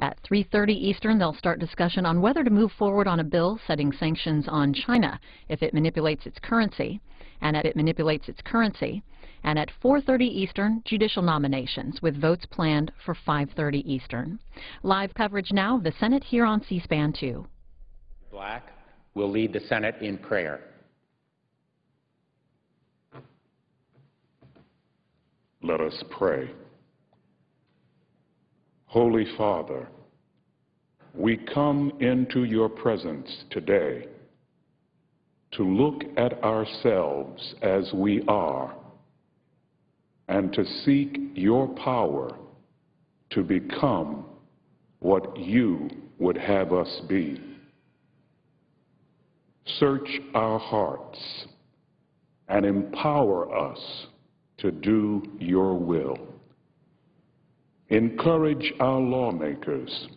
At 3:30 Eastern, they'll start discussion on whether to move forward on a bill setting sanctions on China if it manipulates its currency. And at 4:30 Eastern, judicial nominations with votes planned for 5:30 Eastern. Live coverage now of the Senate here on C-SPAN 2. Black will lead the Senate in prayer. Let us pray. Holy Father, we come into your presence today to look at ourselves as we are and to seek your power to become what you would have us be. Search our hearts and empower us to do your will. Encourage our lawmakers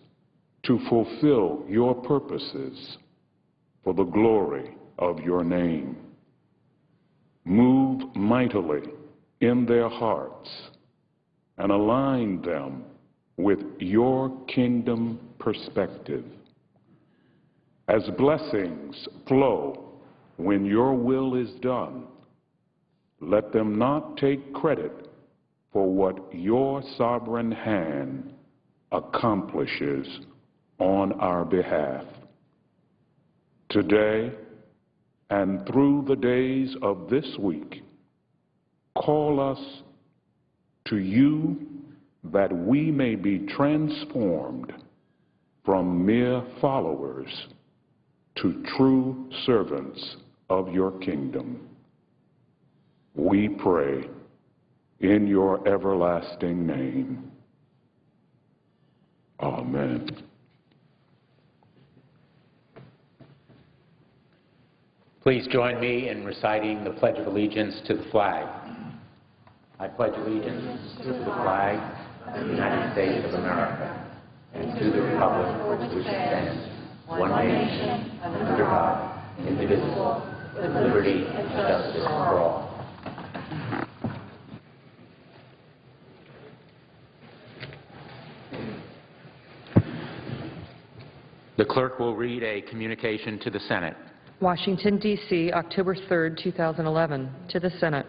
to fulfill your purposes for the glory of your name. Move mightily in their hearts and align them with your kingdom perspective. As blessings flow when your will is done, let them not take credit for what your sovereign hand accomplishes on our behalf. Today and through the days of this week, call us to you that we may be transformed from mere followers to true servants of your kingdom. We pray in your everlasting name. Amen. Please join me in reciting the Pledge of Allegiance to the flag. I pledge allegiance to the flag of the United States of America and to the republic for which it stands, one nation, under God, indivisible, with liberty and justice for all. The clerk will read a communication to the Senate. Washington, D.C., October 3, 2011. To the Senate.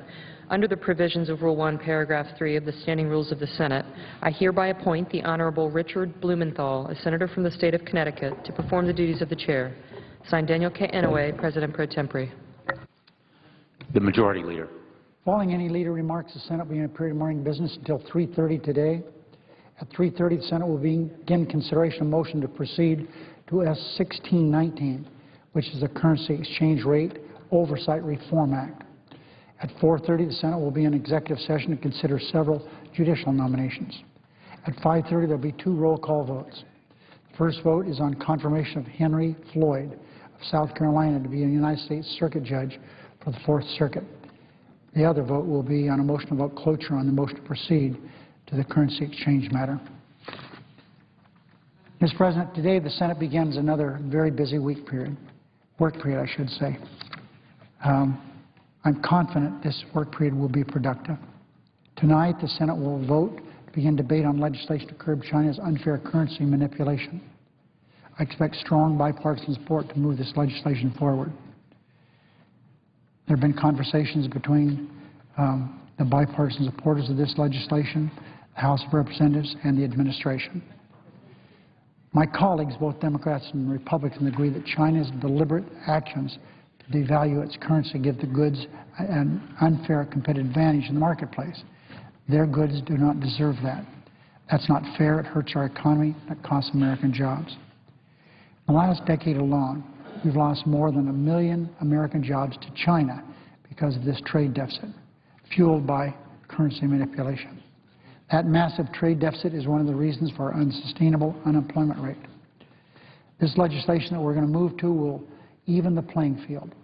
Under the provisions of Rule 1, Paragraph 3 of the Standing Rules of the Senate, I hereby appoint the Honorable Richard Blumenthal, a senator from the state of Connecticut, to perform the duties of the chair. Signed, Daniel K. Inouye, President pro tempore. The Majority Leader. Following any leader remarks, the Senate will be in a period of morning business until 3:30 today. At 3:30, the Senate will begin consideration of motion to proceed to S-1619, which is the Currency Exchange Rate Oversight Reform Act. At 4:30, the Senate will be in executive session to consider several judicial nominations. At 5:30, there will be 2 roll call votes. The first vote is on confirmation of Henry Floyd of South Carolina to be a United States Circuit Judge for the 4th Circuit. The other vote will be on a motion about cloture on the motion to proceed to the currency exchange matter. Mr. President, today the Senate begins another very busy work period, I should say. I'm confident this work period will be productive. Tonight, the Senate will vote to begin debate on legislation to curb China's unfair currency manipulation. I expect strong bipartisan support to move this legislation forward. There have been conversations between the bipartisan supporters of this legislation, the House of Representatives, and the administration. My colleagues, both Democrats and Republicans, agree that China's deliberate actions to devalue its currency give the goods an unfair competitive advantage in the marketplace. Their goods do not deserve that. That's not fair. It hurts our economy. It costs American jobs. In the last decade alone, we've lost more than 1 million American jobs to China because of this trade deficit, fueled by currency manipulation. That massive trade deficit is one of the reasons for our unsustainable unemployment rate. This legislation that we're going to move to will even the playing field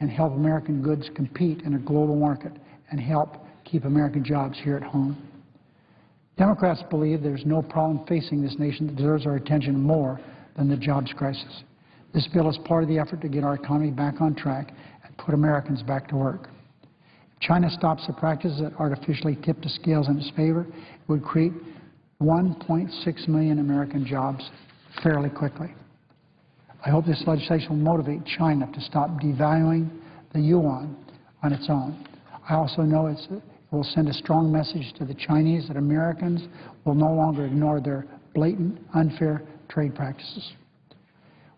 and help American goods compete in a global market and help keep American jobs here at home. Democrats believe there's no problem facing this nation that deserves our attention more than the jobs crisis. This bill is part of the effort to get our economy back on track and put Americans back to work. If China stops the practices that artificially tip the scales in its favor, it would create 1.6 million American jobs fairly quickly. I hope this legislation will motivate China to stop devaluing the yuan on its own. I also know it will send a strong message to the Chinese that Americans will no longer ignore their blatant, unfair trade practices.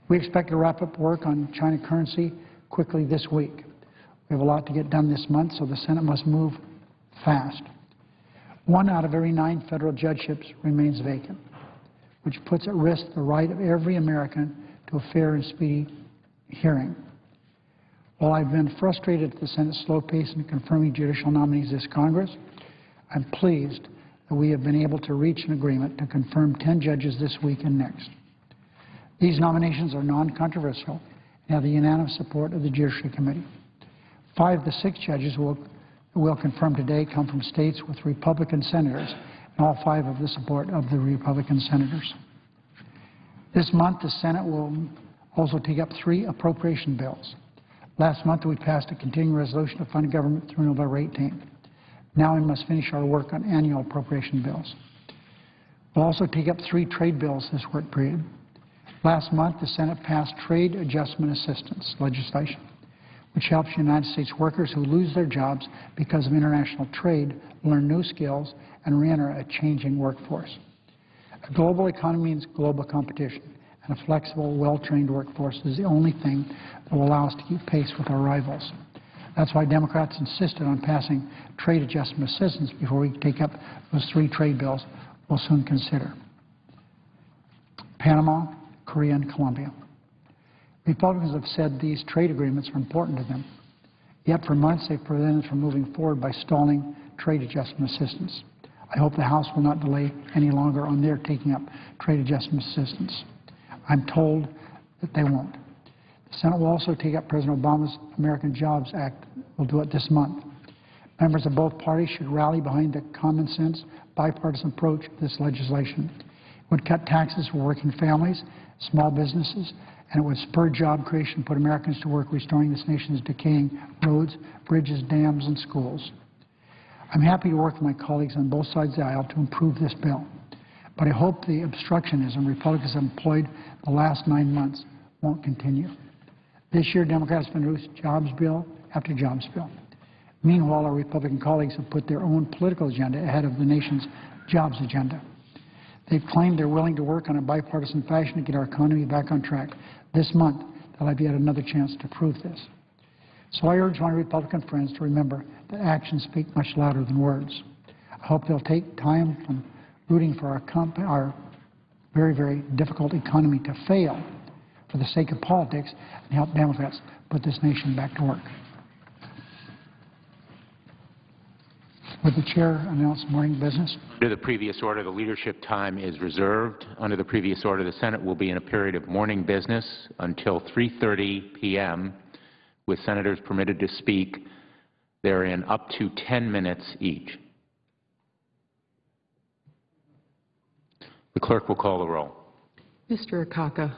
We expect to wrap up work on China currency quickly this week. We have a lot to get done this month, so the Senate must move fast. 1 out of every 9 federal judgeships remains vacant, which puts at risk the right of every American to a fair and speedy hearing. While I've been frustrated at the Senate's slow pace in confirming judicial nominees this Congress, I'm pleased that we have been able to reach an agreement to confirm 10 judges this week and next. These nominations are non-controversial and have the unanimous support of the Judiciary Committee. 5 of the 6 judges we'll confirm today come from states with Republican senators, and all 5 have the support of the Republican senators. This month, the Senate will also take up 3 appropriation bills. Last month, we passed a continuing resolution to fund government through November 18th. Now we must finish our work on annual appropriation bills. We'll also take up 3 trade bills this work period. Last month, the Senate passed Trade Adjustment Assistance legislation, which helps United States workers who lose their jobs because of international trade learn new skills and re-enter a changing workforce. A global economy means global competition, and a flexible, well-trained workforce is the only thing that will allow us to keep pace with our rivals. That's why Democrats insisted on passing trade adjustment assistance before we take up those 3 trade bills we'll soon consider. Panama, Korea, and Colombia. Republicans have said these trade agreements are important to them. Yet for months they've prevented us from moving forward by stalling trade adjustment assistance. I hope the House will not delay any longer on their taking up trade adjustment assistance. I'm told that they won't. The Senate will also take up President Obama's American Jobs Act. We'll do it this month. Members of both parties should rally behind the common sense, bipartisan approach to this legislation. It would cut taxes for working families, small businesses, and it would spur job creation and put Americans to work restoring this nation's decaying roads, bridges, dams, and schools. I'm happy to work with my colleagues on both sides of the aisle to improve this bill, but I hope the obstructionism Republicans have employed the last 9 months won't continue. This year, Democrats have introduced jobs bill after jobs bill. Meanwhile, our Republican colleagues have put their own political agenda ahead of the nation's jobs agenda. They've claimed they're willing to work on a bipartisan fashion to get our economy back on track. This month, they'll have yet another chance to prove this. So I urge my Republican friends to remember that actions speak much louder than words. I hope they'll take time from rooting for our very, very difficult economy to fail for the sake of politics and help Democrats put this nation back to work. Would the Chair announce morning business? Under the previous order, the leadership time is reserved. Under the previous order, the Senate will be in a period of morning business until 3:30 p.m., with senators permitted to speak therein up to 10 minutes each. The clerk will call the roll. Mr. Akaka.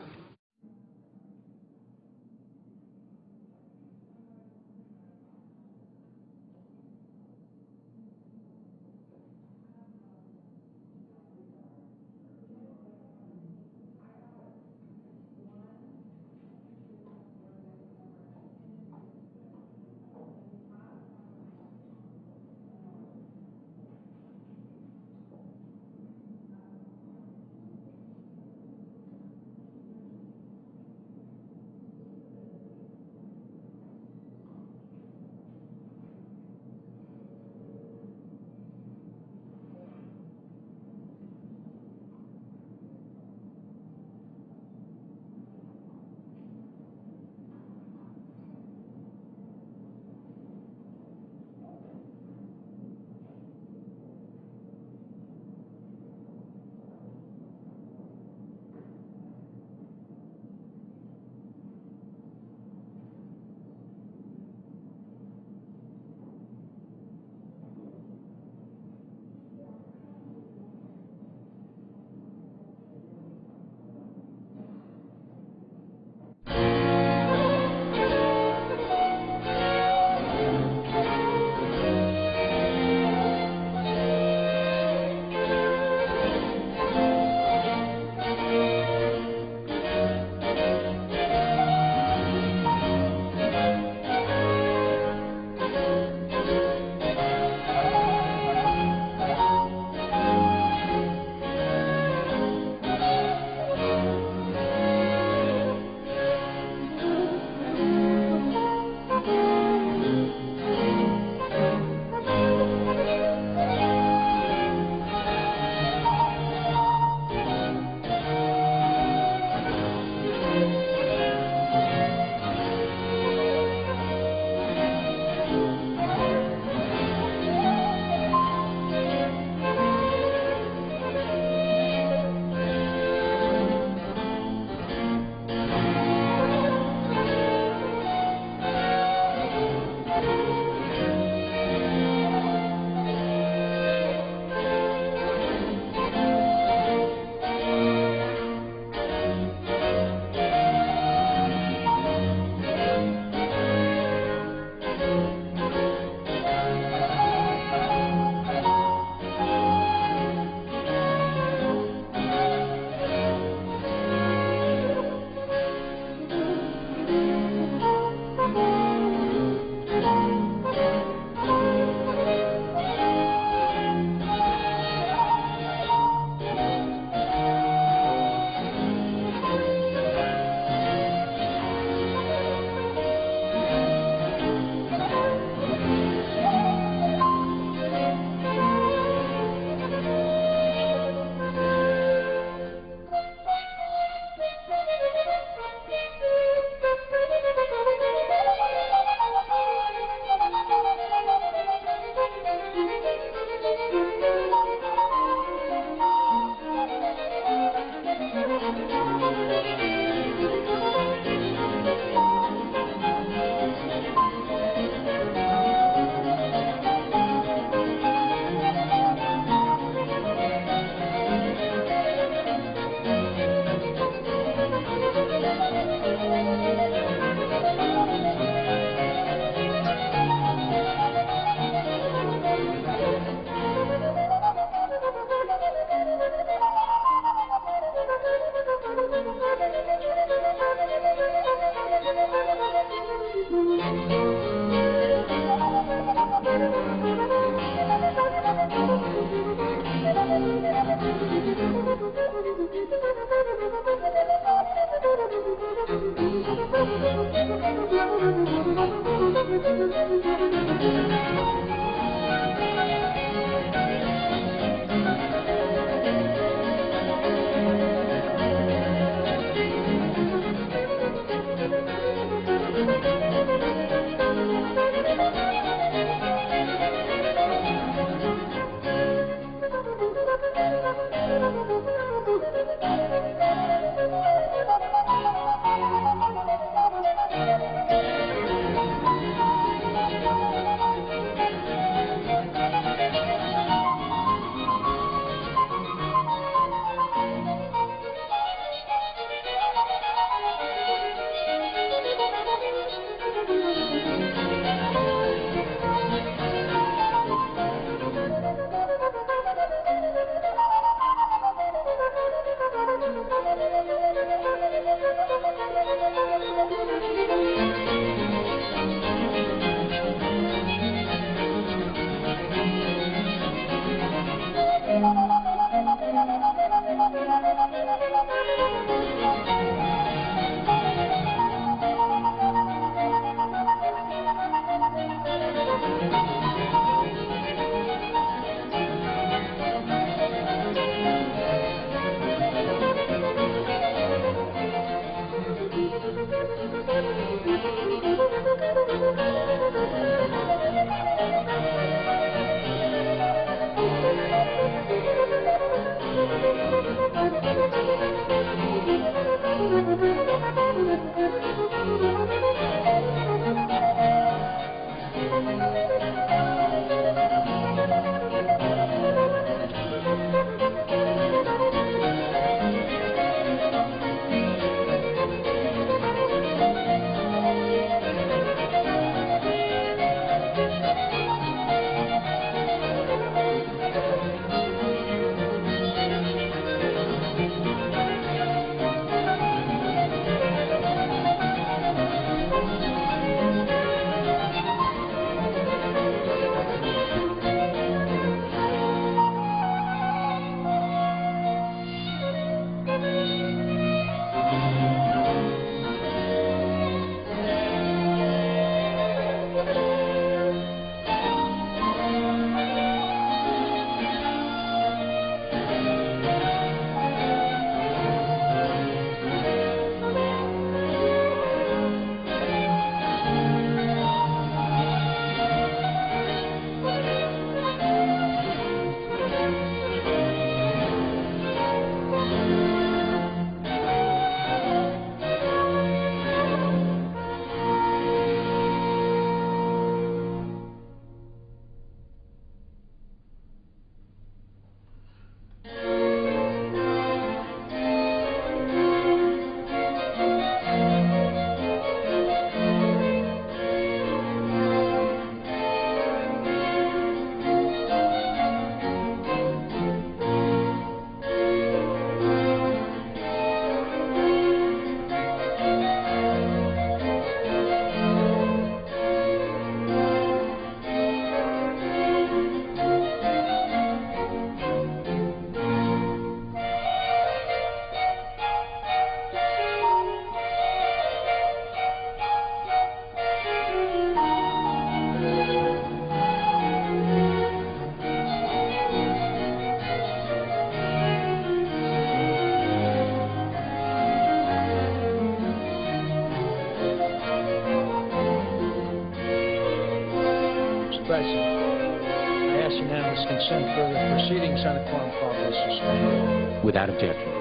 consent for the proceedings on the quorum call be suspended. Without objection.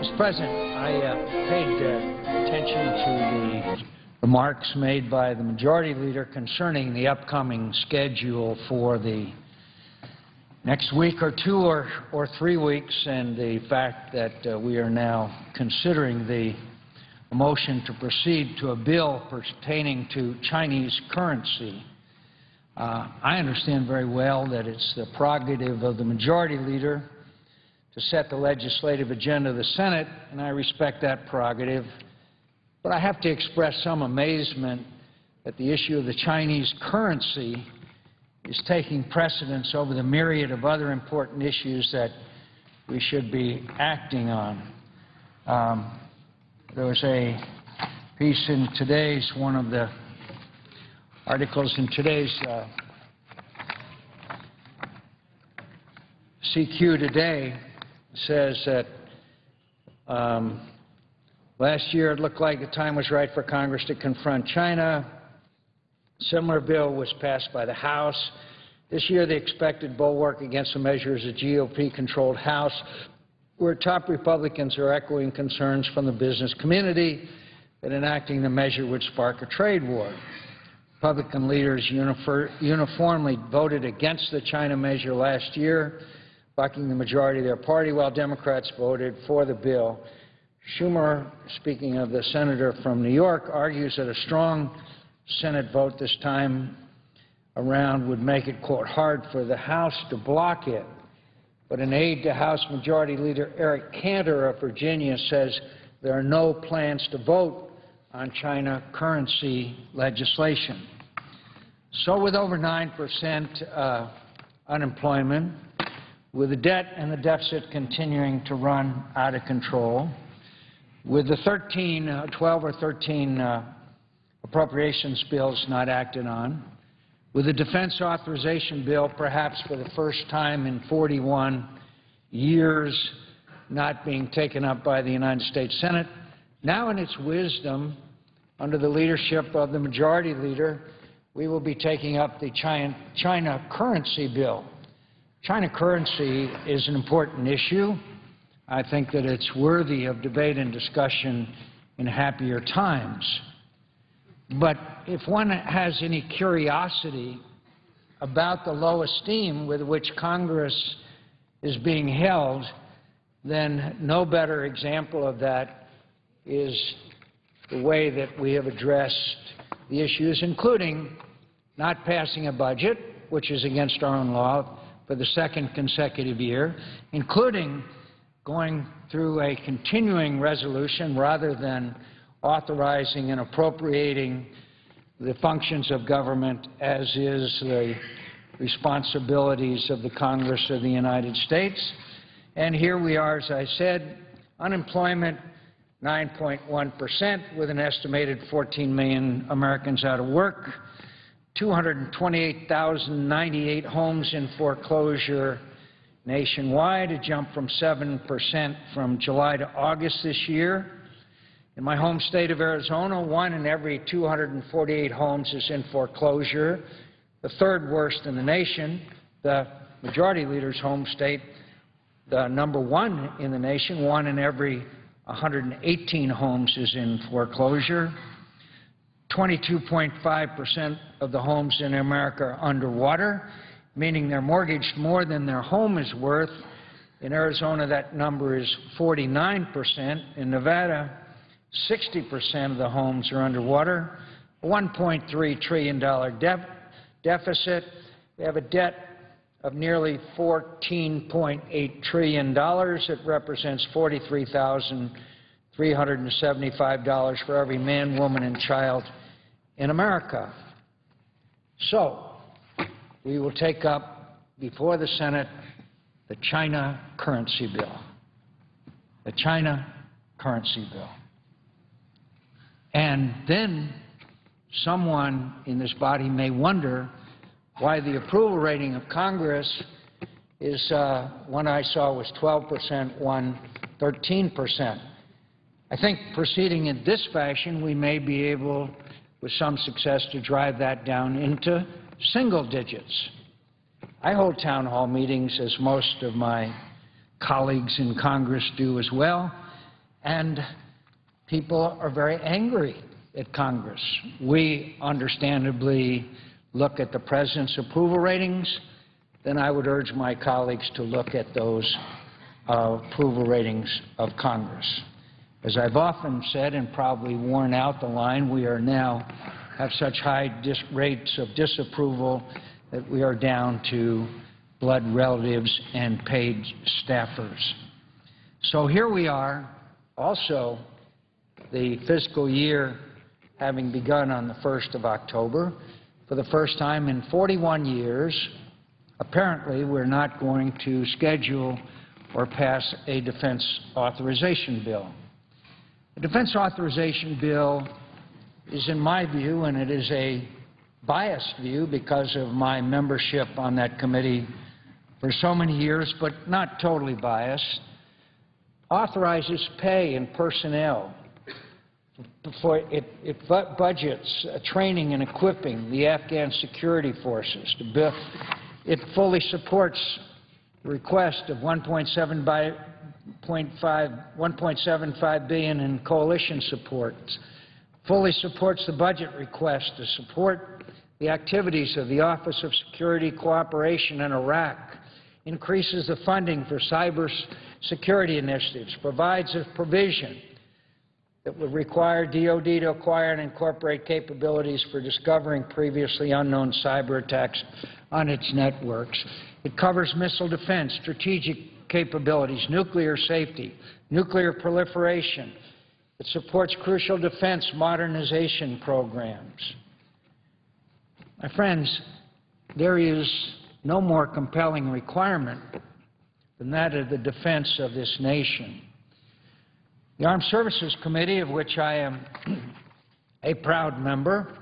Mr. President, I paid attention to the remarks made by the Majority Leader concerning the upcoming schedule for the next week or two or 3 weeks, and the fact that we are now considering the motion to proceed to a bill pertaining to Chinese currency. I understand very well that it's the prerogative of the Majority Leader to set the legislative agenda of the Senate, and I respect that prerogative. But I have to express some amazement that the issue of the Chinese currency is taking precedence over the myriad of other important issues that we should be acting on. There was a piece in today's, one of the articles in today's CQ today says that last year it looked like the time was right for Congress to confront China. A similar bill was passed by the House. This year the expected bulwark against the measure is a GOP-controlled House, where top Republicans are echoing concerns from the business community that enacting the measure would spark a trade war. Republican leaders uniformly voted against the China measure last year, bucking the majority of their party, while Democrats voted for the bill. Schumer, speaking of the senator from New York, argues that a strong Senate vote this time around would make it, quote, hard for the House to block it. but an aide to House Majority Leader Eric Cantor of Virginia says there are no plans to vote on China currency legislation. So with over 9% unemployment, with the debt and the deficit continuing to run out of control, with the 12 or 13 appropriations bills not acted on, with the defense authorization bill perhaps for the first time in 41 years not being taken up by the United States Senate, now in its wisdom, under the leadership of the Majority Leader, we will be taking up the China currency bill. China currency is an important issue. I think that it's worthy of debate and discussion in happier times. But if one has any curiosity about the low esteem with which Congress is being held, then no better example of that is the way that we have addressed the issues, including not passing a budget, which is against our own law, for the second consecutive year, including going through a continuing resolution rather than authorizing and appropriating the functions of government as is the responsibilities of the Congress of the United States. And here we are, as I said, unemployment 9.1% with an estimated 14 million Americans out of work, 228,098 homes in foreclosure nationwide, a jump from 7% from July to August this year. In my home state of Arizona, 1 in every 248 homes is in foreclosure, the third worst in the nation. The Majority Leader's home state, the number 1 in the nation, 1 in every 118 homes is in foreclosure. 22.5% of the homes in America are underwater, meaning they're mortgaged more than their home is worth. In Arizona, that number is 49%. In Nevada, 60% of the homes are underwater. A $1.3 trillion deficit. We have a debt of nearly $14.8 trillion. It represents $43,375 for every man, woman, and child in America. So, we will take up before the Senate the China currency bill. The China currency bill. And then someone in this body may wonder why the approval rating of Congress is, one I saw was 12%, one 13%. I think proceeding in this fashion, we may be able, with some success, to drive that down into single digits. I hold town hall meetings, as most of my colleagues in Congress do as well, and people are very angry at Congress. We understandably look at the President's approval ratings. Then I would urge my colleagues to look at those approval ratings of Congress. As I've often said and probably worn out the line, we are now have such high rates of disapproval that we are down to blood relatives and paid staffers. So here we are, also the fiscal year having begun on the 1st of October. For the first time in 41 years, apparently we're not going to schedule or pass a defense authorization bill. The defense authorization bill is, in my view, and it is a biased view because of my membership on that committee for so many years, but not totally biased, authorizes pay and personnel. It budgets training and equipping the Afghan security forces. It fully supports the request of $1.75 billion in coalition support, fully supports the budget request to support the activities of the Office of Security Cooperation in Iraq, increases the funding for cyber security initiatives, provides a provision that would require DoD to acquire and incorporate capabilities for discovering previously unknown cyber attacks on its networks. It covers missile defense, strategic capabilities, nuclear safety, nuclear proliferation. It supports crucial defense modernization programs. My friends, there is no more compelling requirement than that of the defense of this nation. The Armed Services Committee, of which I am a proud member,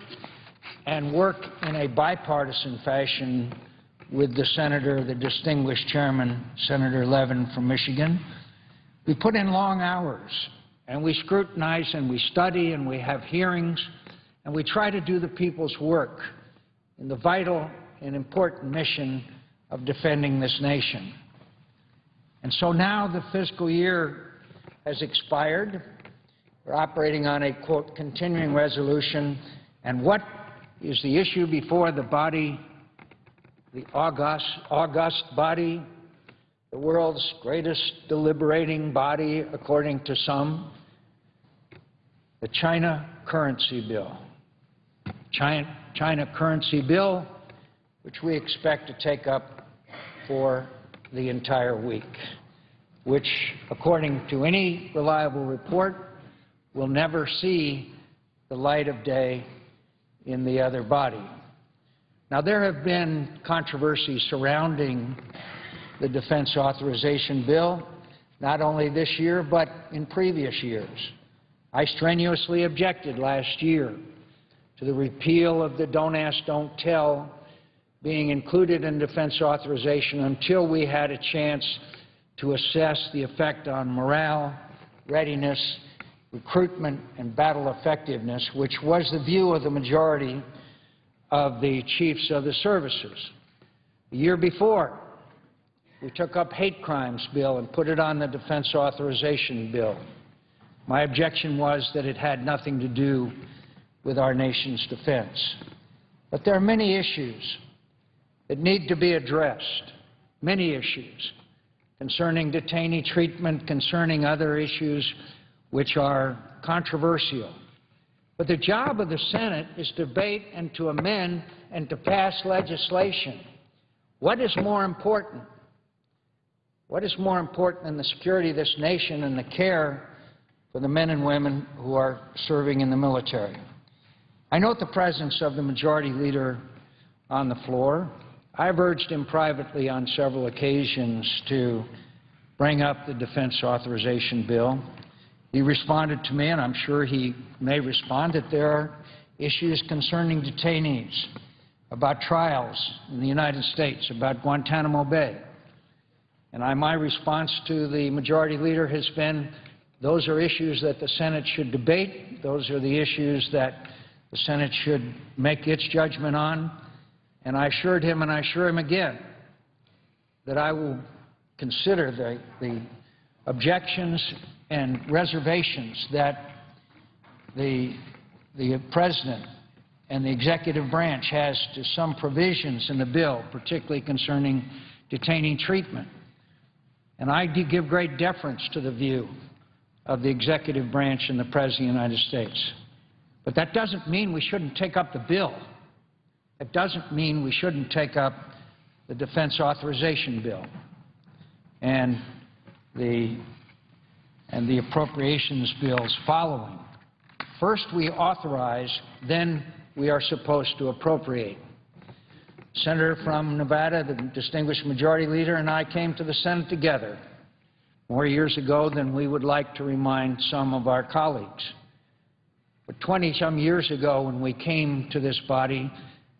and work in a bipartisan fashion with the senator, the distinguished chairman, Senator Levin from Michigan, we put in long hours, and we scrutinize and we study and we have hearings, and we try to do the people's work in the vital and important mission of defending this nation. And so now the fiscal year has expired. We're operating on a, quote, continuing resolution. And what is the issue before the body, the august body, the world's greatest deliberating body, according to some? The China currency bill. China currency bill, which we expect to take up for the entire week, which, according to any reliable report, will never see the light of day in the other body. Now, there have been controversies surrounding the defense authorization bill, not only this year, but in previous years. I strenuously objected last year to the repeal of the Don't Ask, Don't Tell being included in defense authorization until we had a chance to assess the effect on morale, readiness, recruitment, and battle effectiveness, which was the view of the majority of the chiefs of the services. The year before, we took up hate crimes bill and put it on the defense authorization bill. My objection was that it had nothing to do with our nation's defense. But there are many issues that need to be addressed, many issues concerning detainee treatment, concerning other issues which are controversial. But the job of the Senate is to debate and to amend and to pass legislation. What is more important? What is more important than the security of this nation and the care for the men and women who are serving in the military? I note the presence of the Majority Leader on the floor. I've urged him privately on several occasions to bring up the defense authorization bill. He responded to me, and I'm sure he may respond, that there are issues concerning detainees, about trials in the United States, about Guantanamo Bay. And my response to the Majority Leader has been, those are issues that the Senate should debate. Those are the issues that the Senate should make its judgment on. And I assured him, and I assure him again, that I will consider the objections and reservations that the President and the executive branch has to some provisions in the bill, particularly concerning detainee treatment. And I do give great deference to the view of the executive branch and the President of the United States. But that doesn't mean we shouldn't take up the bill. It doesn't mean we shouldn't take up the defense authorization bill and the appropriations bills following. First we authorize, then we are supposed to appropriate. Senator from Nevada, the distinguished Majority Leader, and I came to the Senate together more years ago than we would like to remind some of our colleagues. But 20-some years ago, when we came to this body,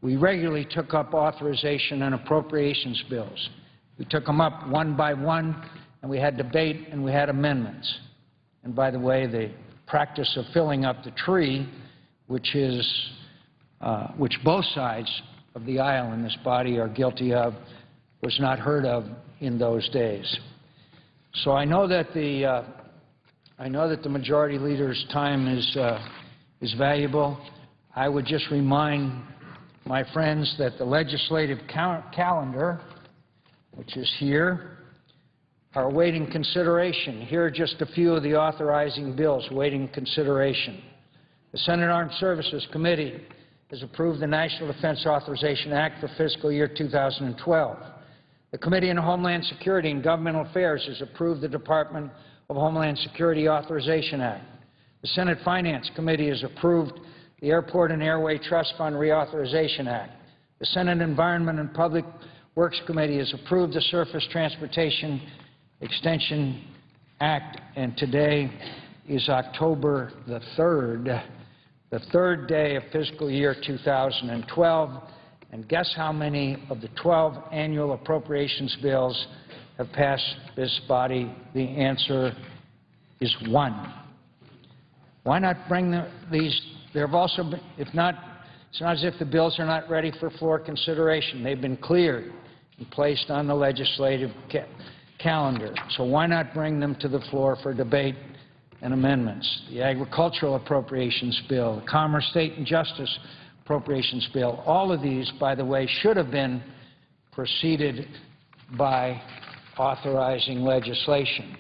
we regularly took up authorization and appropriations bills. We took them up one by one, and we had debate and we had amendments. And by the way, the practice of filling up the tree, which both sides of the aisle in this body are guilty of, was not heard of in those days. So I know that the Majority Leader's time is valuable. I would just remind my friends that the legislative calendar, which is here, are awaiting consideration. Here are just a few of the authorizing bills awaiting consideration. The Senate Armed Services Committee has approved the National Defense Authorization Act for fiscal year 2012. The Committee on Homeland Security and Governmental Affairs has approved the Department of Homeland Security Authorization Act. The Senate Finance Committee has approved the Airport and Airway Trust Fund Reauthorization Act. The Senate Environment and Public Works Committee has approved the Surface Transportation Extension Act, and today is October the 3rd day of fiscal year 2012. And guess how many of the 12 annual appropriations bills have passed this body? The answer is 1. Why not bring these? There have also been, if not, it's not as if the bills are not ready for floor consideration. They've been cleared and placed on the legislative calendar. So why not bring them to the floor for debate and amendments? The Agricultural Appropriations Bill, the Commerce, State, and Justice Appropriations Bill. All of these, by the way, should have been preceded by authorizing legislation.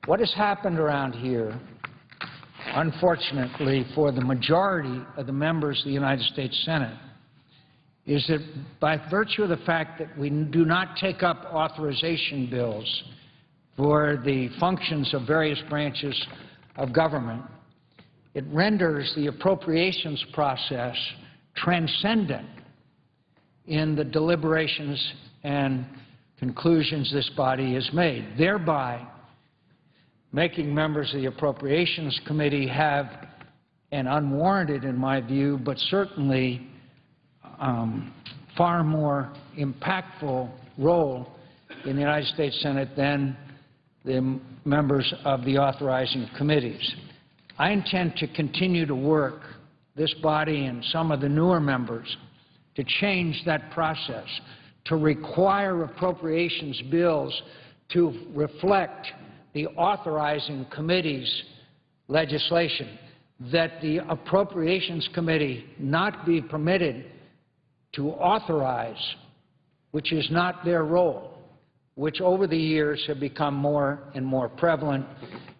What has happened around here, unfortunately for the majority of the members of the United States Senate, is that by virtue of the fact that we do not take up authorization bills for the functions of various branches of government, it renders the appropriations process transcendent in the deliberations and conclusions this body has made, thereby making members of the Appropriations Committee have an unwarranted, in my view, but certainly far more impactful role in the United States Senate than the members of the authorizing committees. I intend to continue to work, this body and some of the newer members, to change that process, to require appropriations bills to reflect the authorizing committee's legislation, that the Appropriations Committee not be permitted to authorize, which is not their role, which over the years have become more and more prevalent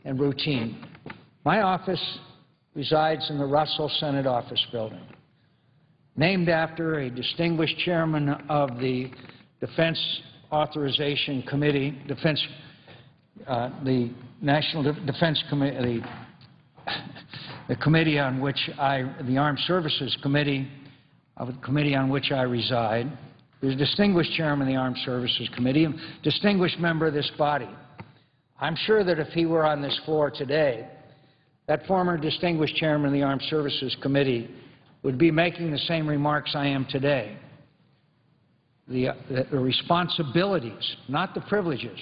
and routine. My office resides in the Russell Senate Office Building, named after a distinguished chairman of the Defense Authorization Committee, the National Defense Committee, the committee on which the Armed Services Committee, of the committee on which I reside. He's a distinguished chairman of the Armed Services Committee, a distinguished member of this body. I'm sure that if he were on this floor today, that former distinguished chairman of the Armed Services Committee would be making the same remarks I am today. The responsibilities, not the privileges,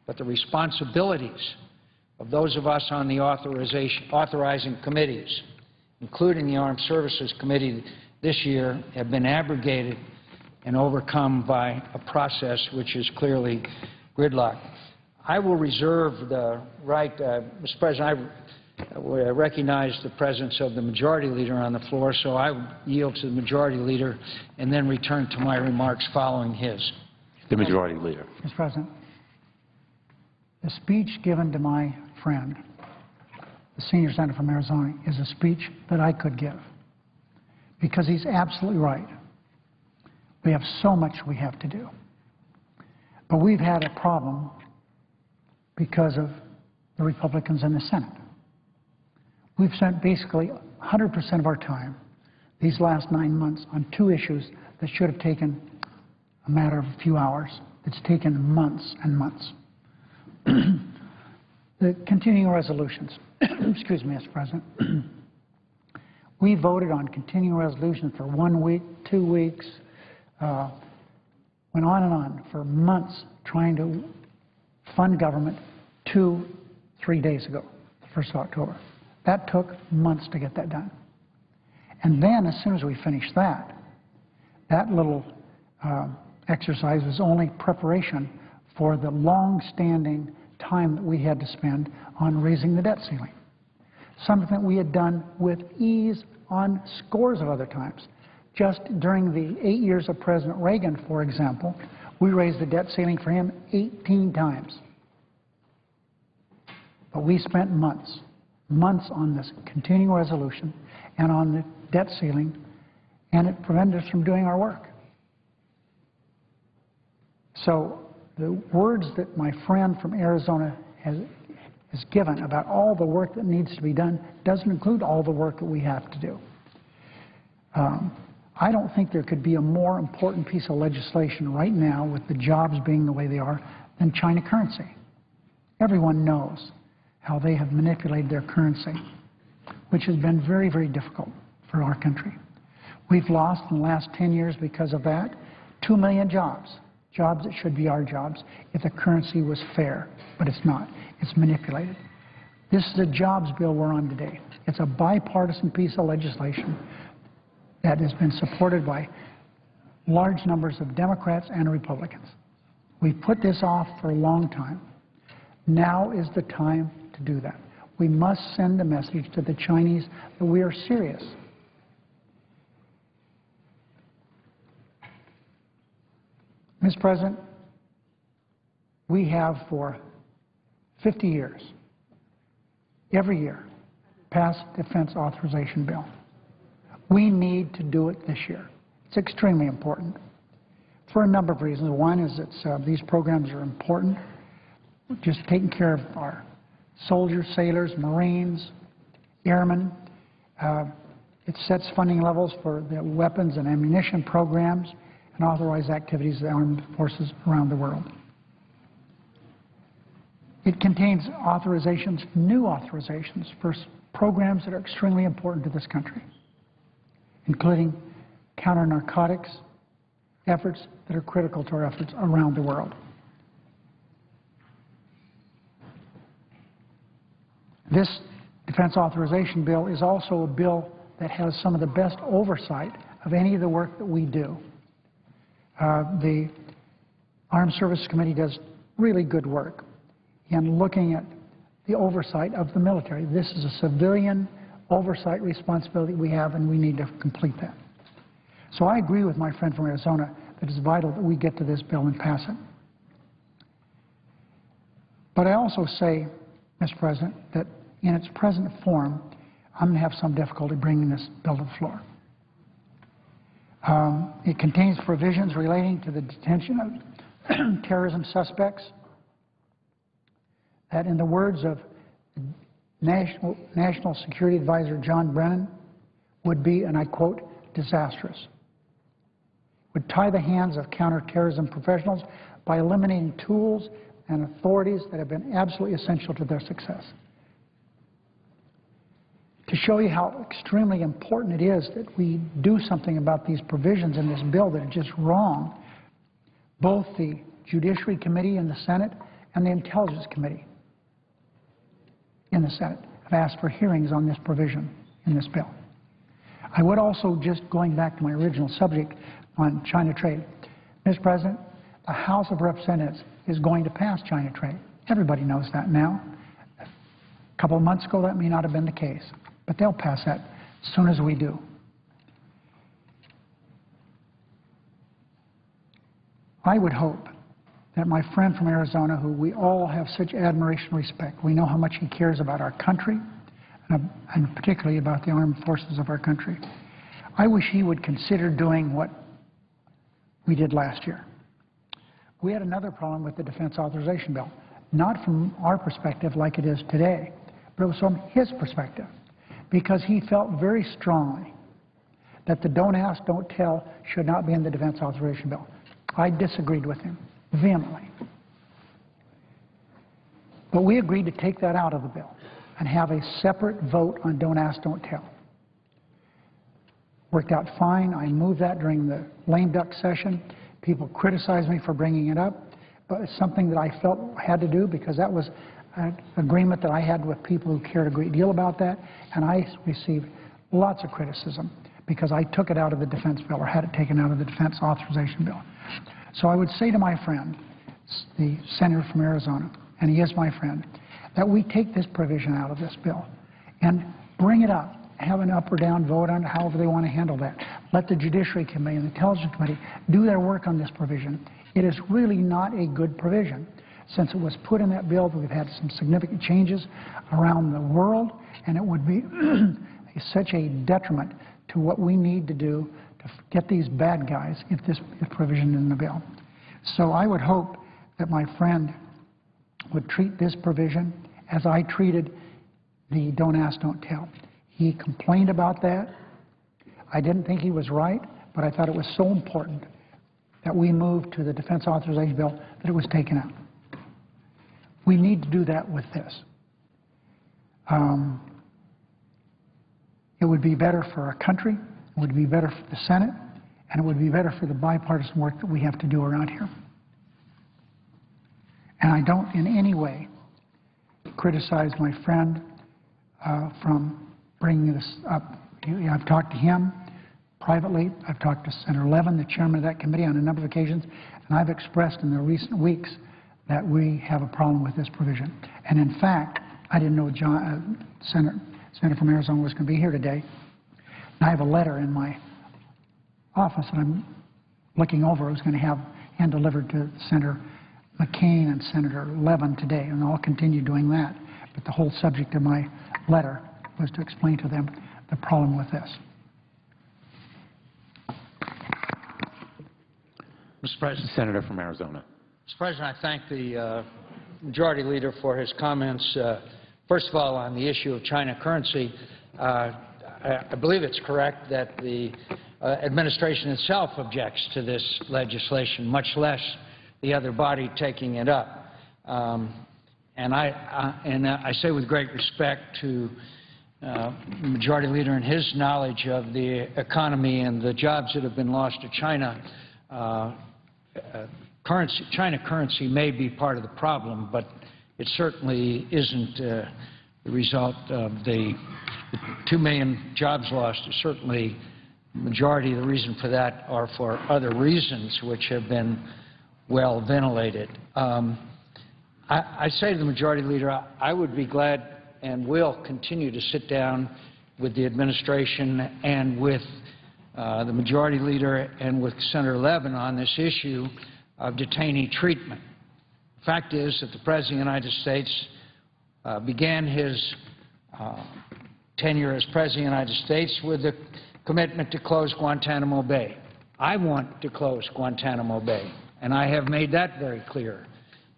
but the responsibilities of those of us on the authorizing committees, including the Armed Services Committee this year, have been abrogated and overcome by a process which is clearly gridlocked. I will reserve the right, Mr. President, I recognize the presence of the Majority Leader on the floor, so I will yield to the Majority Leader and then return to my remarks following his. The Majority Leader. Mr. President, the speech given to my friend, the senior senator from Arizona, is a speech that I could give, because he's absolutely right. We have so much we have to do. But we've had a problem because of the Republicans in the Senate. We've spent basically 100% of our time these last 9 months on 2 issues that should have taken a matter of a few hours. It's taken months and months. The continuing resolutions. Excuse me, Mr. President. We voted on continuing resolutions for 1 week, 2 weeks, went on and on for months trying to fund government 2-3 days ago, the 1st of October. That took months to get that done. And then as soon as we finished that, that little exercise was only preparation for the long-standing time that we had to spend on raising the debt ceiling, something that we had done with ease on scores of other times. Just during the 8 years of President Reagan, for example, we raised the debt ceiling for him 18 times. But we spent months on this continuing resolution and on the debt ceiling, and it prevented us from doing our work. So the words that my friend from Arizona has given about all the work that needs to be done doesn't include all the work that we have to do. I don't think there could be a more important piece of legislation right now, with the jobs being the way they are, than China currency. Everyone knows how they have manipulated their currency, which has been very, very difficult for our country. We've lost in the last 10 years because of that 2 million jobs that should be our jobs if the currency was fair, but it's not. It's manipulated. This is a jobs bill we're on today. It's a bipartisan piece of legislation that has been supported by large numbers of Democrats and Republicans. We've put this off for a long time. Now is the time to do that. We must send a message to the Chinese that we are serious. Mr. President, we have for 50 years, every year, passed defense authorization bill. We need to do it this year. It's extremely important for a number of reasons. One is that these programs are important, just taking care of our soldiers, sailors, Marines, airmen. It sets funding levels for the weapons and ammunition programs and authorized activities of the armed forces around the world. It contains authorizations, new authorizations for programs that are extremely important to this country, including counter-narcotics efforts that are critical to our efforts around the world. This defense authorization bill is also a bill that has some of the best oversight of any of the work that we do. The Armed Services Committee does really good work in looking at the oversight of the military. This is a civilian oversight responsibility we have, and we need to complete that. So I agree with my friend from Arizona that it's vital that we get to this bill and pass it. But I also say, Mr. President, that in its present form, I'm going to have some difficulty bringing this bill to the floor. It contains provisions relating to the detention of terrorism suspects that, in the words of National Security Advisor John Brennan, would be, and I quote, disastrous. Would tie the hands of counterterrorism professionals by eliminating tools and authorities that have been absolutely essential to their success. To show you how extremely important it is that we do something about these provisions in this bill that are just wrong, both the Judiciary Committee in the Senate and the Intelligence Committee in the Senate have asked for hearings on this provision in this bill. I would also, just going back to my original subject on China trade, Mr. President, the House of Representatives is going to pass China trade. Everybody knows that now. A couple of months ago, that may not have been the case, but they'll pass that as soon as we do. I would hope that my friend from Arizona, who we all have such admiration and respect, we know how much he cares about our country, and particularly about the armed forces of our country. I wish he would consider doing what we did last year. We had another problem with the defense authorization bill, not from our perspective like it is today, but it was from his perspective, because he felt very strongly that the don't ask, don't tell should not be in the defense authorization bill. I disagreed with him vehemently. But we agreed to take that out of the bill and have a separate vote on don't ask, don't tell. Worked out fine. I moved that during the lame duck session. People criticized me for bringing it up, but it's something that I felt I had to do because that was an agreement that I had with people who cared a great deal about that, and I received lots of criticism because I took it out of the defense bill or had it taken out of the defense authorization bill. So I would say to my friend, the senator from Arizona, and he is my friend, that we take this provision out of this bill and bring it up, have an up or down vote on however they want to handle that. Let the Judiciary Committee and the Intelligence Committee do their work on this provision. It is really not a good provision. Since it was put in that bill, we've had some significant changes around the world, and it would be such a detriment to what we need to do to get these bad guys if this provision in the bill. So I would hope that my friend would treat this provision as I treated the Don't Ask, Don't Tell. He complained about that. I didn't think he was right, but I thought it was so important that we moved to the Defense Authorization Bill that it was taken out. We need to do that with this. It would be better for our country, it would be better for the Senate, and it would be better for the bipartisan work that we have to do around here. And I don't in any way criticize my friend from bringing this up. I've talked to him privately. I've talked to Senator Levin, the chairman of that committee, on a number of occasions, and I've expressed in the recent weeks that we have a problem with this provision. And in fact, I didn't know Senator from Arizona was going to be here today. And I have a letter in my office that I'm looking over. I was going to have hand delivered to Senator McCain and Senator Levin today, and I'll continue doing that. But the whole subject of my letter was to explain to them the problem with this. Mr. President. Senator from Arizona. Mr. President, I thank the Majority Leader for his comments. First of all, on the issue of China currency, I believe it's correct that the administration itself objects to this legislation, much less the other body taking it up. And I say with great respect to the Majority Leader and his knowledge of the economy and the jobs that have been lost to China, China currency may be part of the problem, but it certainly isn't the result of the 2 million jobs lost. Certainly, the majority of the reason for that are for other reasons which have been well ventilated. I say to the Majority Leader, I would be glad and will continue to sit down with the administration and with the Majority Leader and with Senator Levin on this issue of detainee treatment. The fact is that the President of the United States began his tenure as President of the United States with the commitment to close Guantanamo Bay. I want to close Guantanamo Bay, and I have made that very clear.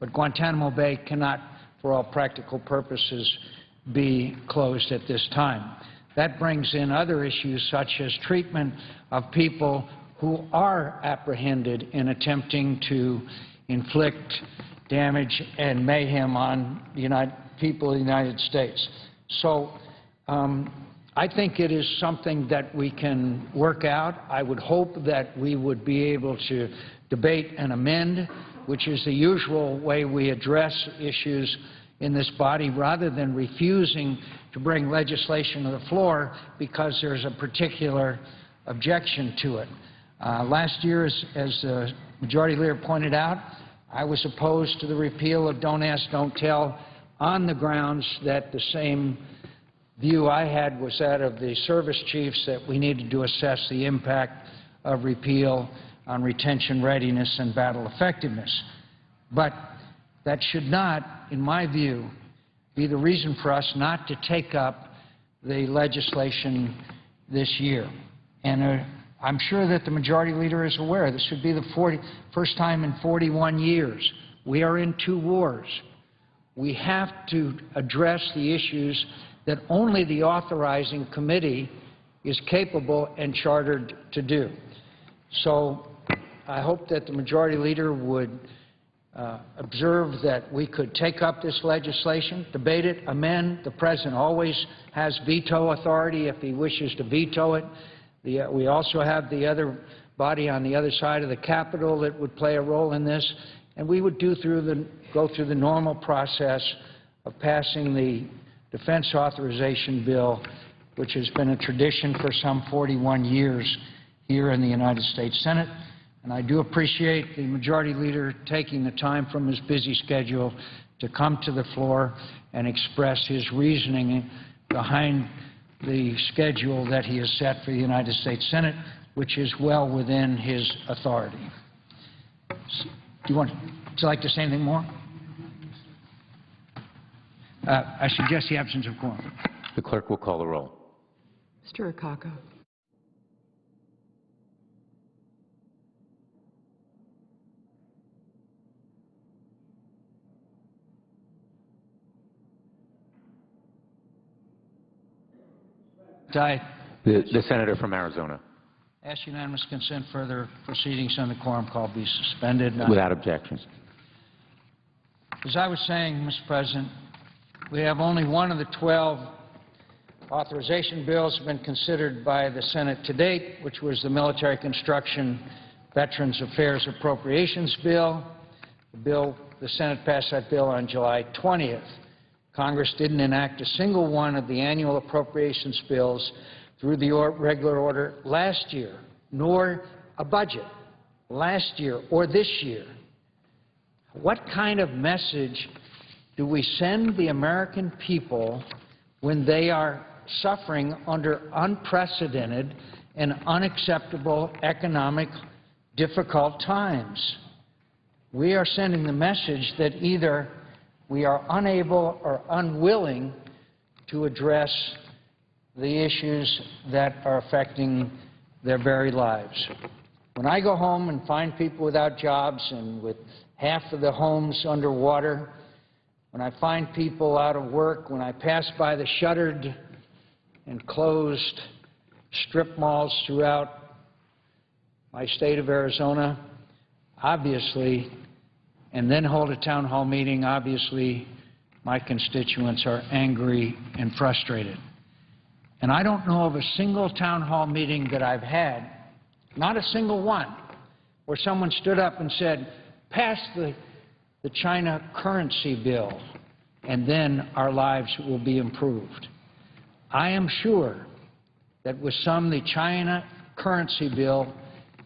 But Guantanamo Bay cannot, for all practical purposes, be closed at this time. That brings in other issues such as treatment of people who are apprehended in attempting to inflict damage and mayhem on the people of the United States. So I think it is something that we can work out. I would hope that we would be able to debate and amend, which is the usual way we address issues in this body, rather than refusing to bring legislation to the floor because there's a particular objection to it. Last year, as the Majority Leader pointed out, I was opposed to the repeal of Don't Ask, Don't Tell on the grounds that the same view I had was that of the service chiefs, that we needed to assess the impact of repeal on retention readiness and battle effectiveness. But that should not, in my view, be the reason for us not to take up the legislation this year. And I'm sure that the Majority Leader is aware this would be the first time in 41 years. We are in 2 wars. We have to address the issues that only the authorizing committee is capable and chartered to do. So I hope that the Majority Leader would observe that we could take up this legislation, debate it, amend. The President always has veto authority if he wishes to veto it. We also have the other body on the other side of the Capitol that would play a role in this, and we would go through the normal process of passing the Defense Authorization Bill, which has been a tradition for some 41 years here in the United States Senate. And I do appreciate the Majority Leader taking the time from his busy schedule to come to the floor and express his reasoning behind the schedule that he has set for the United States Senate, which is well within his authority. Would you like to say anything more? I suggest the absence of quorum. The clerk will call the roll. Mr. Akaka. The senator from Arizona. Ask unanimous consent further proceedings on the quorum call be suspended. Without objections. As I was saying, Mr. President, we have only one of the 12 authorization bills have been considered by the Senate to date, which was the Military Construction Veterans Affairs Appropriations Bill. The Senate passed that bill on July 20th. Congress didn't enact a single one of the annual appropriations bills through the regular order last year, nor a budget last year or this year. What kind of message do we send the American people when they are suffering under unprecedented and unacceptable economic difficult times? We are sending the message that either we are unable or unwilling to address the issues that are affecting their very lives. When I go home and find people without jobs and with half of the homes underwater, when I find people out of work, when I pass by the shuttered and closed strip malls throughout my state of Arizona, obviously, and then hold a town hall meeting, obviously my constituents are angry and frustrated. And I don't know of a single town hall meeting that I've had, not a single one, where someone stood up and said, pass the China currency bill, and then our lives will be improved. I am sure that with some, the China currency bill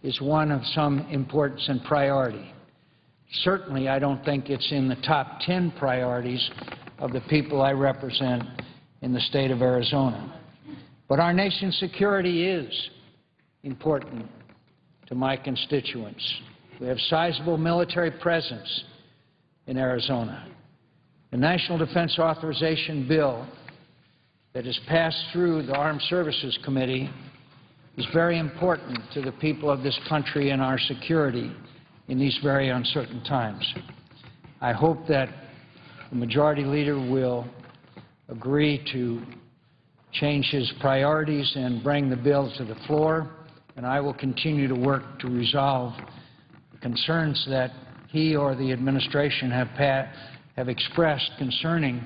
is one of some importance and priority. Certainly, I don't think it's in the top 10 priorities of the people I represent in the state of Arizona. But our nation's security is important to my constituents. We have sizable military presence in Arizona. The National Defense Authorization Bill that has passed through the Armed Services Committee is very important to the people of this country and our security in these very uncertain times. I hope that the Majority Leader will agree to change his priorities and bring the bill to the floor, and I will continue to work to resolve the concerns that he or the administration have expressed concerning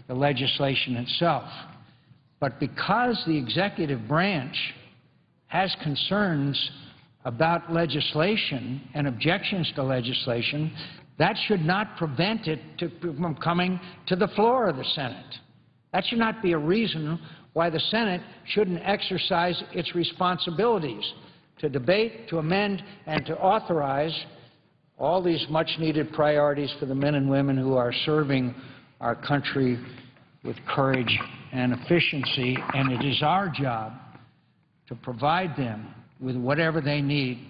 the legislation itself. But because the executive branch has concerns about legislation and objections to legislation, that should not prevent it from coming to the floor of the Senate. That should not be a reason why the Senate shouldn't exercise its responsibilities to debate, to amend, and to authorize all these much-needed priorities for the men and women who are serving our country with courage and efficiency, and it is our job to provide them with whatever they need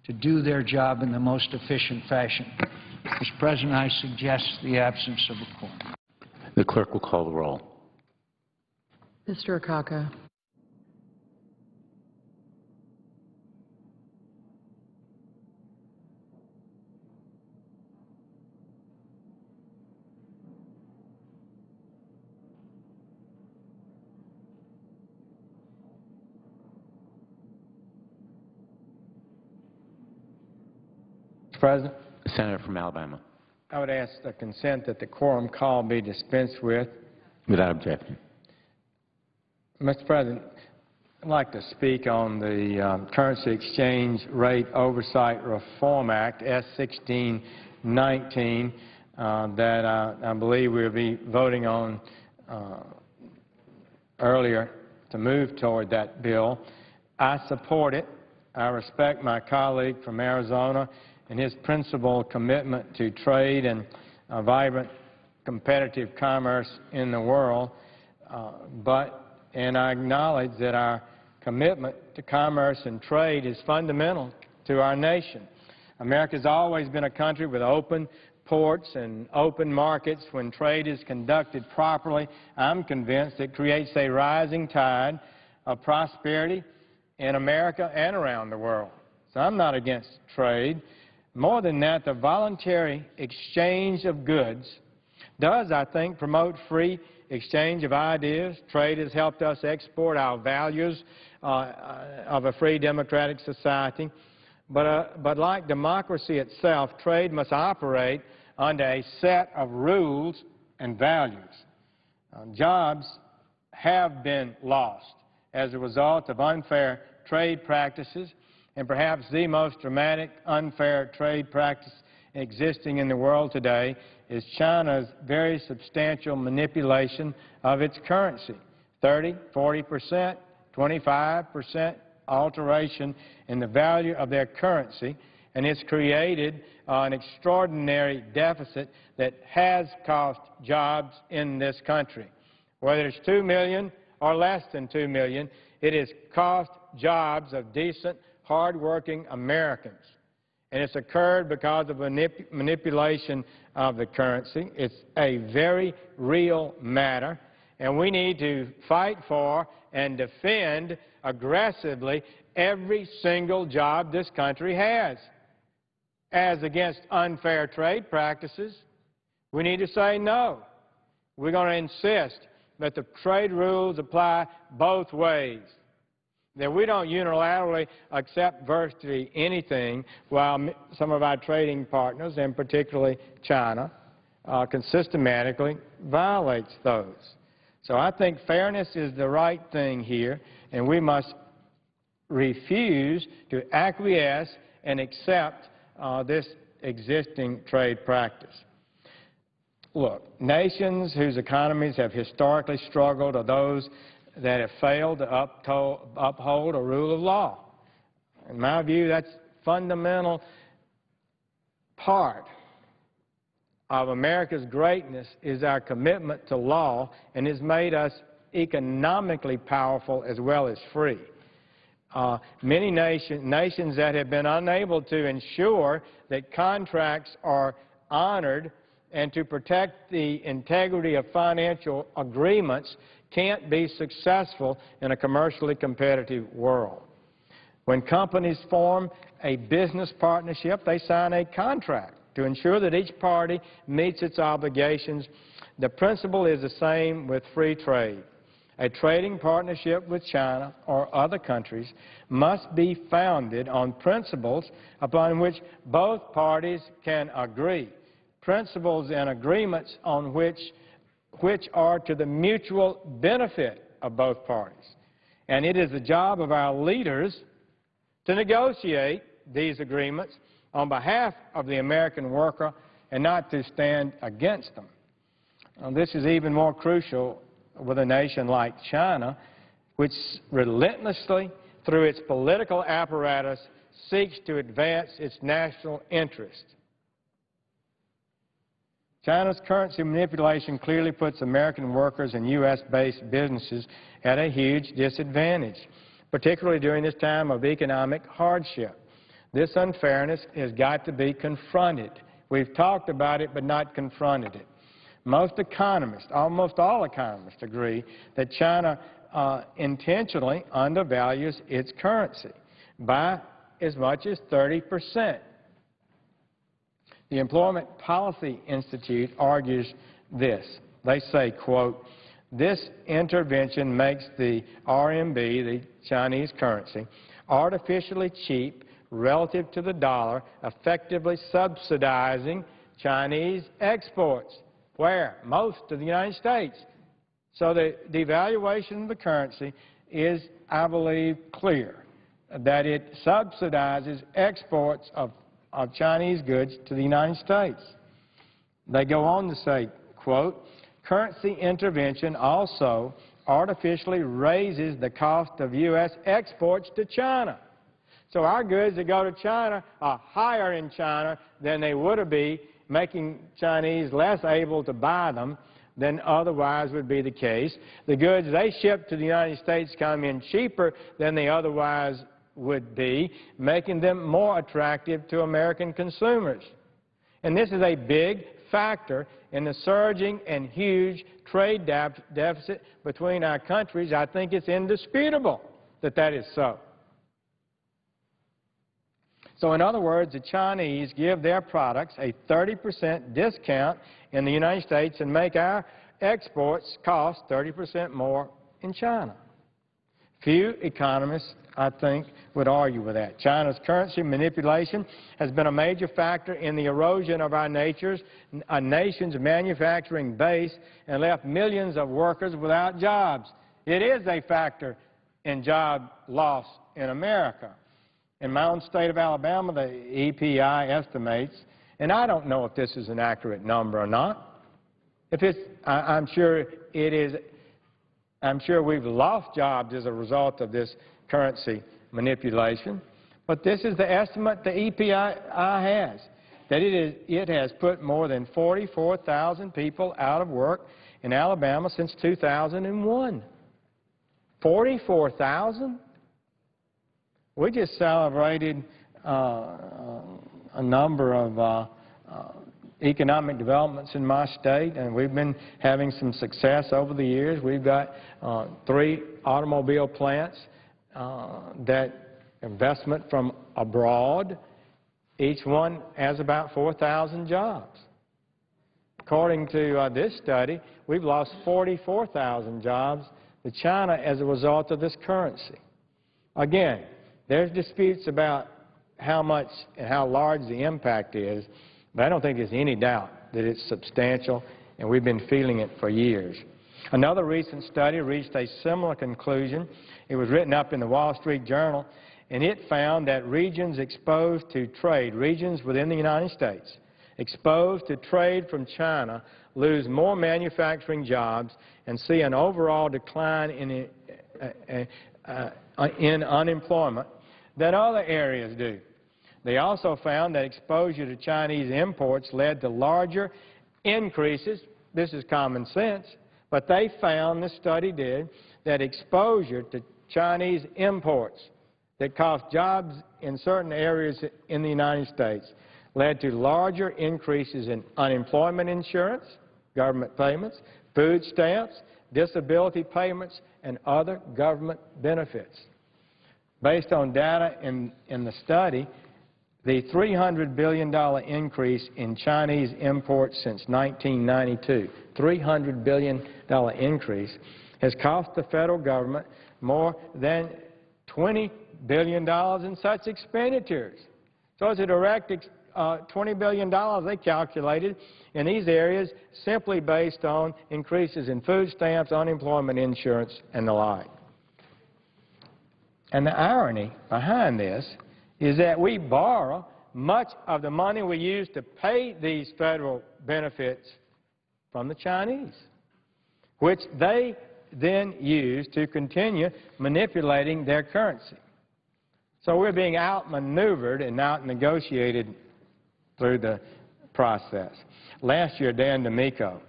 to do their job in the most efficient fashion. Mr. President, I suggest the absence of a quorum. The clerk will call the roll. Mr. Akaka. Mr. President, The senator from Alabama. I would ask the consent that the quorum call be dispensed with. Without objection. Mr. President, I'd like to speak on the Currency Exchange Rate Oversight Reform Act, S-1619, that I believe we'll be voting on earlier to move toward that bill. I support it. I respect my colleague from Arizona and his principled commitment to trade and vibrant competitive commerce in the world, and I acknowledge that our commitment to commerce and trade is fundamental to our nation. America has always been a country with open, ports and open markets, when trade is conducted properly, I'm convinced it creates a rising tide of prosperity in America and around the world. So I'm not against trade. More than that, the voluntary exchange of goods does, I think, promote free exchange of ideas. Trade has helped us export our values of a free democratic society. But like democracy itself, trade must operate under a set of rules and values. Jobs have been lost as a result of unfair trade practices, and perhaps the most dramatic unfair trade practice existing in the world today is China's very substantial manipulation of its currency. 30%, 40%, 25% alteration in the value of their currency, and it's created an extraordinary deficit that has cost jobs in this country. Whether it's 2 million or less than 2 million, it has cost jobs of decent, hard-working Americans. And it's occurred because of manipulation of the currency. It's a very real matter, and we need to fight for and defend aggressively every single job this country has. As against unfair trade practices, we need to say no. We're going to insist that the trade rules apply both ways, that we don't unilaterally accept virtually anything while some of our trading partners, and particularly China, systematically violates those. So I think fairness is the right thing here, and we must refuse to acquiesce and accept this existing trade practice. Look, nations whose economies have historically struggled are those that have failed to uphold a rule of law. In my view, that's fundamental part of America's greatness is our commitment to law, and has made us economically powerful as well as free. Many nations that have been unable to ensure that contracts are honored and to protect the integrity of financial agreements can't be successful in a commercially competitive world. When companies form a business partnership, they sign a contract to ensure that each party meets its obligations. The principle is the same with free trade. A trading partnership with China or other countries must be founded on principles upon which both parties can agree, principles and agreements on which are to the mutual benefit of both parties. And it is the job of our leaders to negotiate these agreements on behalf of the American worker and not to stand against them. This is even more crucial with a nation like China, which relentlessly, through its political apparatus, seeks to advance its national interest. China's currency manipulation clearly puts American workers and U.S.-based businesses at a huge disadvantage, particularly during this time of economic hardship. This unfairness has got to be confronted. We've talked about it, but not confronted it. Most economists, almost all economists, agree that China intentionally undervalues its currency by as much as 30%. The Employment Policy Institute argues this. They say, quote, "This intervention makes the RMB, the Chinese currency, artificially cheap relative to the dollar, effectively subsidizing Chinese exports." Where? Most to the United States. So the devaluation of the currency is, I believe, clear, that it subsidizes exports of Chinese goods to the United States. They go on to say, quote, "Currency intervention also artificially raises the cost of U.S. exports to China." So our goods that go to China are higher in China than they would be, making Chinese less able to buy them than otherwise would be the case. The goods they ship to the United States come in cheaper than they otherwise would be, making them more attractive to American consumers. And this is a big factor in the surging and huge trade deficit between our countries. I think it's indisputable that that is so. So in other words, the Chinese give their products a 30% discount in the United States and make our exports cost 30% more in China. Few economists, I think, would argue with that. China's currency manipulation has been a major factor in the erosion of our nation's manufacturing base and left millions of workers without jobs. It is a factor in job loss in America. In my own state of Alabama, the EPI estimates, and I don't know if this is an accurate number or not. If it's, I'm sure it is. I'm sure we've lost jobs as a result of this currency manipulation. But this is the estimate the EPI has, that it has put more than 44,000 people out of work in Alabama since 2001. 44,000? We just celebrated a number of economic developments in my state, and we've been having some success over the years. We've got 3 automobile plants that investment from abroad. Each one has about 4,000 jobs. According to this study, we've lost 44,000 jobs to China as a result of this currency. Again, there's disputes about how much and how large the impact is, but I don't think there's any doubt that it's substantial, and we've been feeling it for years. Another recent study reached a similar conclusion. It was written up in the Wall Street Journal, and it found that regions exposed to trade, regions within the United States, exposed to trade from China, lose more manufacturing jobs and see an overall decline in unemployment than other areas do. They also found that exposure to Chinese imports led to larger increases. This is common sense, but they found, this study did, that exposure to Chinese imports that cost jobs in certain areas in the United States led to larger increases in unemployment insurance, government payments, food stamps, disability payments, and other government benefits. Based on data in the study, the $300 billion increase in Chinese imports since 1992, $300 billion increase, has cost the federal government more than $20 billion in such expenditures. So it's a direct $20 billion they calculated in these areas simply based on increases in food stamps, unemployment insurance, and the like. And the irony behind this is that we borrow much of the money we use to pay these federal benefits from the Chinese, which they then use to continue manipulating their currency. So we're being outmaneuvered and out-negotiated through the process. Last year, Dan DeMico,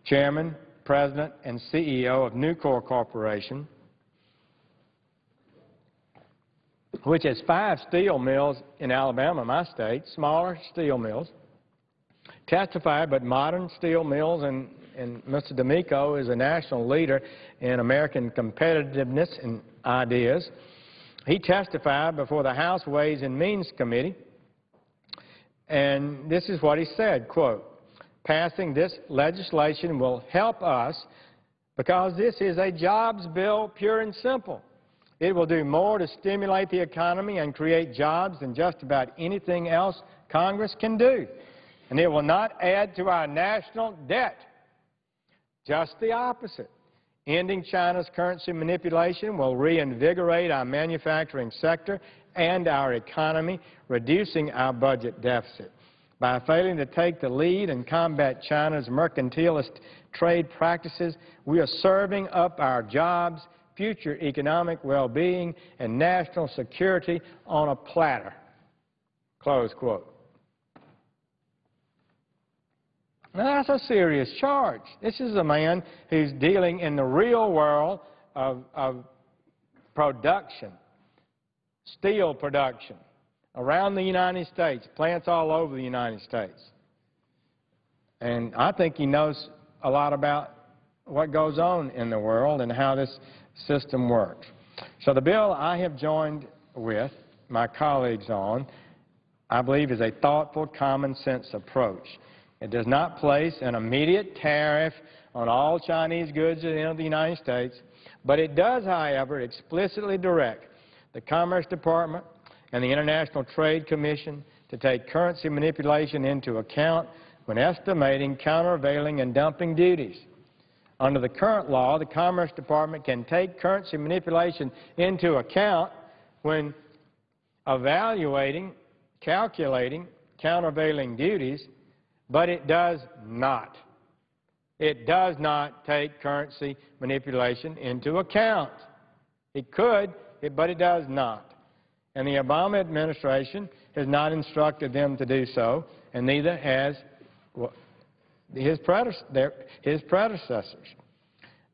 Chairman, President, and CEO of Nucor Corporation, which has 5 steel mills in Alabama, my state, smaller steel mills, testified, but modern steel mills, and Mr. DeMico is a national leader in American competitiveness and ideas. He testified before the House Ways and Means Committee, and this is what he said, quote, "Passing this legislation will help us because this is a jobs bill, pure and simple. It will do more to stimulate the economy and create jobs than just about anything else Congress can do. And it will not add to our national debt. Just the opposite. Ending China's currency manipulation will reinvigorate our manufacturing sector and our economy, reducing our budget deficit. By failing to take the lead and combat China's mercantilist trade practices, we are serving up our jobs, future economic well-being, and national security on a platter." Close quote. Now, that's a serious charge. This is a man who's dealing in the real world of production, steel production, around the United States, plants all over the United States. And I think he knows a lot about what goes on in the world and how this system works. So the bill I have joined with my colleagues on, I believe, is a thoughtful, common-sense approach. It does not place an immediate tariff on all Chinese goods that enter the United States, but it does, however, explicitly direct the Commerce Department and the International Trade Commission to take currency manipulation into account when estimating countervailing and dumping duties. Under the current law, the Commerce Department can take currency manipulation into account when evaluating, calculating countervailing duties, but it does not. It does not take currency manipulation into account. It could, but it does not. And the Obama administration has not instructed them to do so, and neither has his predecessors.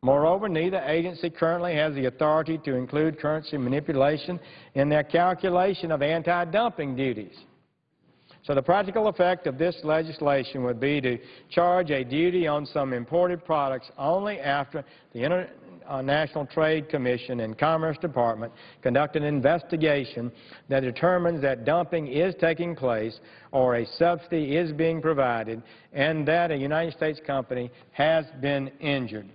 Moreover, neither agency currently has the authority to include currency manipulation in their calculation of anti-dumping duties. So the practical effect of this legislation would be to charge a duty on some imported products only after the International Trade Commission and Commerce Department conduct an investigation that determines that dumping is taking place or a subsidy is being provided and that a United States company has been injured.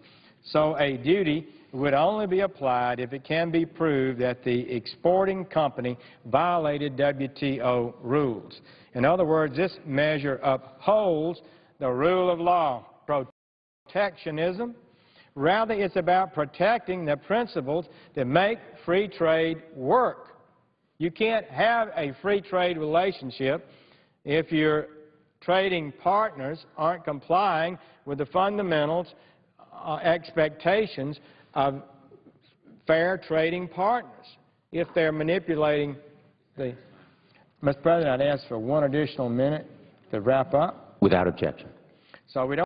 So a duty would only be applied if it can be proved that the exporting company violated WTO rules. In other words, this measure upholds the rule of law. Protectionism, rather, it's about protecting the principles that make free trade work. You can't have a free trade relationship if your trading partners aren't complying with the fundamentals, expectations of fair trading partners. If they're manipulating the... Mr. President, I'd ask for one additional minute to wrap up. Without objection. So we don't